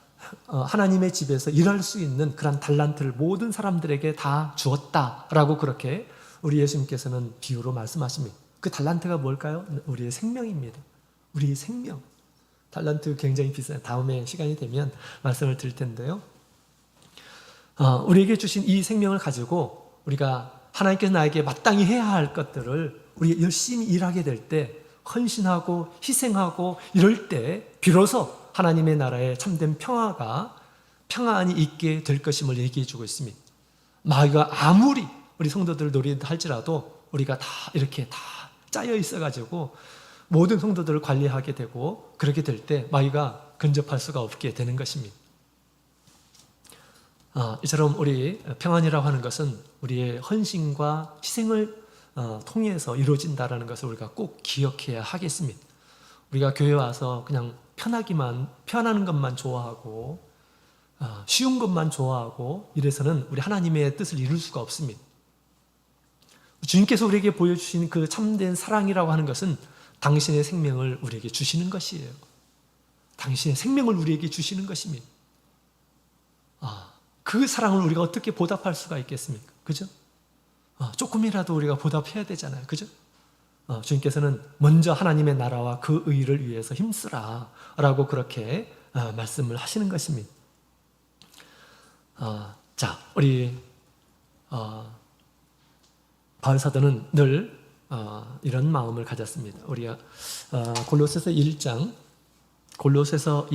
하나님의 집에서 일할 수 있는 그런 달란트를 모든 사람들에게 다 주었다라고 그렇게 우리 예수님께서는 비유로 말씀하십니다. 그 달란트가 뭘까요? 우리의 생명입니다. 우리의 생명. 달란트 굉장히 비싸요. 다음에 시간이 되면 말씀을 드릴 텐데요. 우리에게 주신 이 생명을 가지고 우리가 하나님께서 나에게 마땅히 해야 할 것들을 우리 열심히 일하게 될 때 헌신하고 희생하고 이럴 때 비로소 하나님의 나라에 참된 평안이 있게 될 것임을 얘기해 주고 있습니다. 마귀가 아무리 우리 성도들을 노린다 할지라도 우리가 다 이렇게 다 짜여 있어가지고 모든 성도들을 관리하게 되고 그렇게 될 때 마귀가 근접할 수가 없게 되는 것입니다. 이처럼 우리 평안이라고 하는 것은 우리의 헌신과 희생을 통해서 이루어진다는 것을 우리가 꼭 기억해야 하겠습니다. 우리가 교회 와서 그냥 편안한 것만 좋아하고 쉬운 것만 좋아하고 이래서는 우리 하나님의 뜻을 이룰 수가 없습니다. 주님께서 우리에게 보여주신 그 참된 사랑이라고 하는 것은 당신의 생명을 우리에게 주시는 것이에요. 당신의 생명을 우리에게 주시는 것입니다. 그 사랑을 우리가 어떻게 보답할 수가 있겠습니까? 그죠? 조금이라도 우리가 보답해야 되잖아요. 그죠? 주님께서는 먼저 하나님의 나라와 그 의를 위해서 힘쓰라 라고 그렇게 말씀을 하시는 것입니다. 자, 우리 바울사도는 늘 이런 마음을 가졌습니다. 우리가 골로새서 1장 골로새서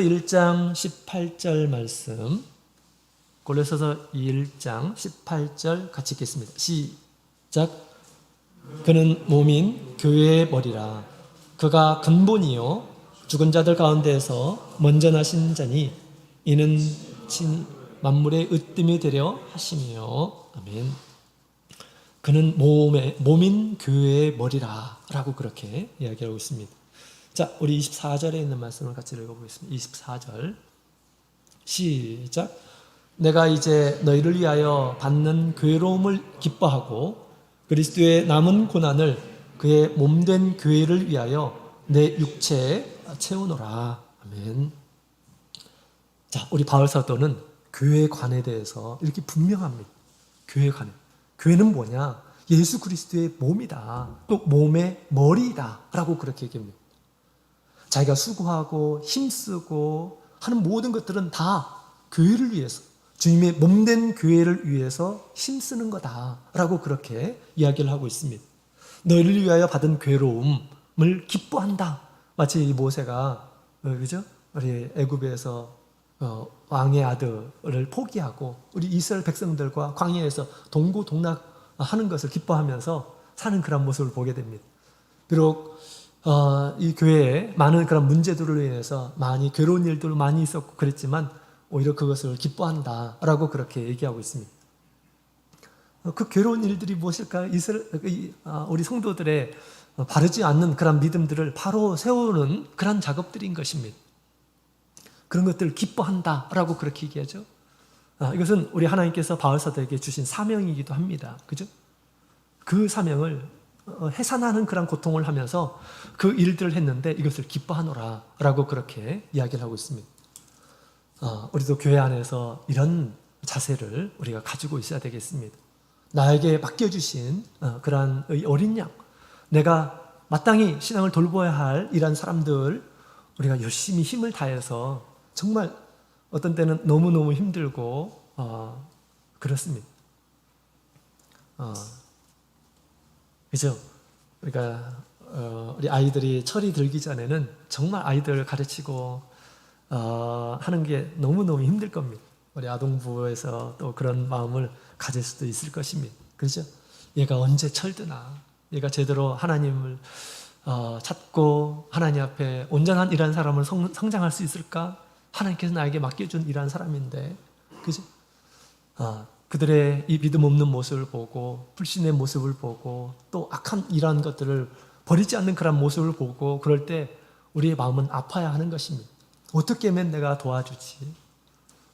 1장 18절 말씀, 골로새서 1장 18절 같이 읽겠습니다. 시작. 그는 몸인 교회의 머리라. 그가 근본이요 죽은 자들 가운데에서 먼저 나신 자니 이는 친 만물의 으뜸이 되려 하시며. 아멘. 그는 몸인 교회의 머리라 라고 그렇게 이야기하고 있습니다. 자, 우리 24절에 있는 말씀을 같이 읽어보겠습니다. 24절 시작. 내가 이제 너희를 위하여 받는 괴로움을 기뻐하고 그리스도의 남은 고난을 그의 몸된 교회를 위하여 내 육체에 채우노라. 아멘. 자, 우리 바울 사도는 교회의 관에 대해서 이렇게 분명합니다. 교회가. 교회는 뭐냐? 예수 그리스도의 몸이다. 또 몸의 머리이다. 라고 그렇게 얘기합니다. 자기가 수고하고 힘쓰고 하는 모든 것들은 다 교회를 위해서, 주님의 몸된 교회를 위해서 힘쓰는 거다. 라고 그렇게 이야기를 하고 있습니다. 너희를 위하여 받은 괴로움을 기뻐한다. 마치 이 모세가 그죠? 우리 애굽에서 왕의 아들을 포기하고 우리 이스라엘 백성들과 광야에서 동고동락하는 것을 기뻐하면서 사는 그런 모습을 보게 됩니다. 비록 이 교회에 많은 그런 문제들을 위해서 많이 괴로운 일들 많이 있었고 그랬지만 오히려 그것을 기뻐한다라고 그렇게 얘기하고 있습니다. 그 괴로운 일들이 무엇일까요? 우리 성도들의 바르지 않는 그런 믿음들을 바로 세우는 그런 작업들인 것입니다. 그런 것들을 기뻐한다라고 그렇게 얘기하죠. 이것은 우리 하나님께서 바울사도에게 주신 사명이기도 합니다. 그죠? 그 사명을 해산하는 그런 고통을 하면서 그 일들을 했는데 이것을 기뻐하노라 라고 그렇게 이야기를 하고 있습니다. 우리도 교회 안에서 이런 자세를 우리가 가지고 있어야 되겠습니다. 나에게 맡겨주신 그러한 어린 양, 내가 마땅히 신앙을 돌보아야 할 이런 사람들, 우리가 열심히 힘을 다해서 정말 어떤 때는 너무너무 힘들고 그렇습니다. 그죠? 그러니까 우리 아이들이 철이 들기 전에는 정말 아이들을 가르치고 하는 게 너무너무 힘들 겁니다. 우리 아동부에서 또 그런 마음을 가질 수도 있을 것입니다. 그렇죠? 얘가 언제 철드나, 얘가 제대로 하나님을 찾고 하나님 앞에 온전한 이런 사람을 성장할 수 있을까? 하나님께서 나에게 맡겨준 이런 사람인데, 그죠? 그들의 이 믿음 없는 모습을 보고 불신의 모습을 보고 또 악한 이러한 것들을 버리지 않는 그런 모습을 보고 그럴 때 우리의 마음은 아파야 하는 것입니다. 어떻게 하면 내가 도와주지?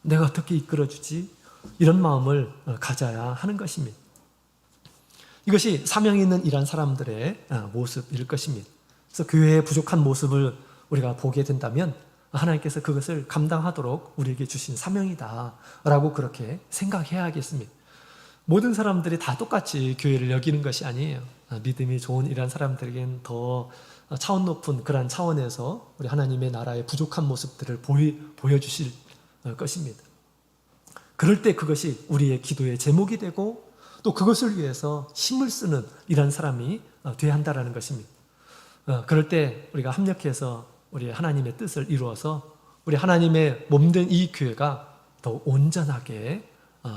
내가 어떻게 이끌어주지? 이런 마음을 가져야 하는 것입니다. 이것이 사명이 있는 이러한 사람들의 모습일 것입니다. 그래서 교회의 부족한 모습을 우리가 보게 된다면 하나님께서 그것을 감당하도록 우리에게 주신 사명이다 라고 그렇게 생각해야겠습니다. 모든 사람들이 다 똑같이 교회를 여기는 것이 아니에요. 믿음이 좋은 이런 사람들에게는 더 차원 높은 그런 차원에서 우리 하나님의 나라의 부족한 모습들을 보여주실 것입니다. 그럴 때 그것이 우리의 기도의 제목이 되고 또 그것을 위해서 힘을 쓰는 이런 사람이 되어야 한다는 것입니다. 그럴 때 우리가 합력해서 우리 하나님의 뜻을 이루어서 우리 하나님의 몸된 이 교회가 더 온전하게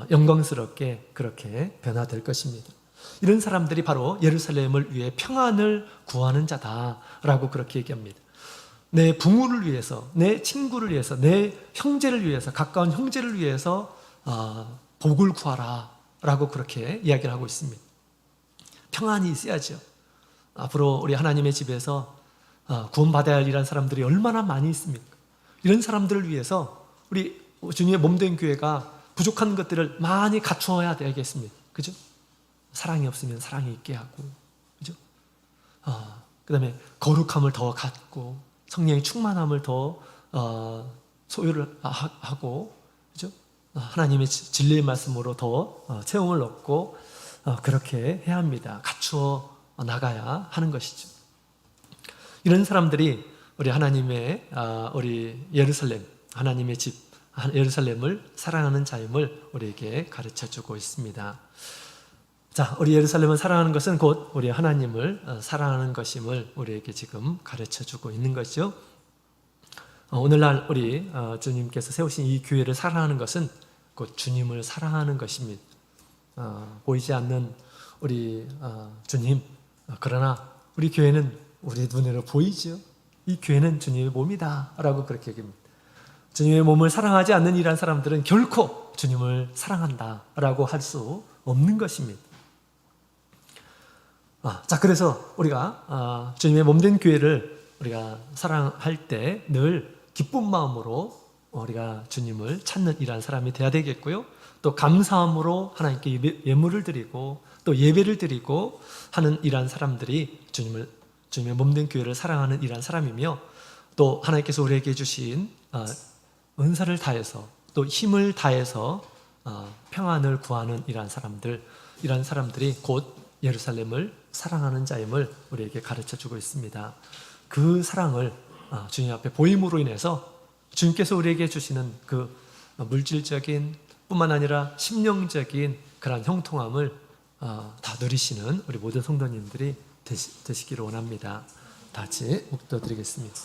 영광스럽게 그렇게 변화될 것입니다. 이런 사람들이 바로 예루살렘을 위해 평안을 구하는 자다라고 그렇게 얘기합니다. 내 부모를 위해서, 내 친구를 위해서, 내 형제를 위해서, 가까운 형제를 위해서 복을 구하라 라고 그렇게 이야기를 하고 있습니다. 평안이 있어야죠. 앞으로 우리 하나님의 집에서 구원받아야 할 이런 사람들이 얼마나 많이 있습니까? 이런 사람들을 위해서 우리 주님의 몸된 교회가 부족한 것들을 많이 갖추어야 되겠습니다. 그죠? 사랑이 없으면 사랑이 있게 하고, 그죠? 그 다음에 거룩함을 더 갖고, 성령의 충만함을 더 소유를 하고, 그죠? 하나님의 진리의 말씀으로 더 체험을 얻고, 그렇게 해야 합니다. 갖추어 나가야 하는 것이죠. 이런 사람들이 우리 하나님의 우리 예루살렘, 하나님의 집 예루살렘을 사랑하는 자임을 우리에게 가르쳐주고 있습니다. 자, 우리 예루살렘을 사랑하는 것은 곧 우리 하나님을 사랑하는 것임을 우리에게 지금 가르쳐주고 있는 것이죠. 오늘날 우리 주님께서 세우신 이 교회를 사랑하는 것은 곧 주님을 사랑하는 것입니다. 보이지 않는 우리 주님, 그러나 우리 교회는 우리 눈으로 보이죠. 이 교회는 주님의 몸이다 라고 그렇게 얘기합니다. 주님의 몸을 사랑하지 않는 이러한 사람들은 결코 주님을 사랑한다 라고 할 수 없는 것입니다. 자, 그래서 우리가 주님의 몸된 교회를 우리가 사랑할 때 늘 기쁜 마음으로 우리가 주님을 찾는 이러한 사람이 되어야 되겠고요. 또 감사함으로 하나님께 예물을 드리고 또 예배를 드리고 하는 이러한 사람들이 주님의 몸된 교회를 사랑하는 이러한 사람이며, 또 하나님께서 우리에게 주신 은사를 다해서 또 힘을 다해서 평안을 구하는 이러한 사람들이 곧 예루살렘을 사랑하는 자임을 우리에게 가르쳐주고 있습니다. 그 사랑을 주님 앞에 보임으로 인해서 주님께서 우리에게 주시는 그 물질적인 뿐만 아니라 심령적인 그러한 형통함을 다 누리시는 우리 모든 성도님들이 되시기를 원합니다. 다 같이 묵도드리겠습니다.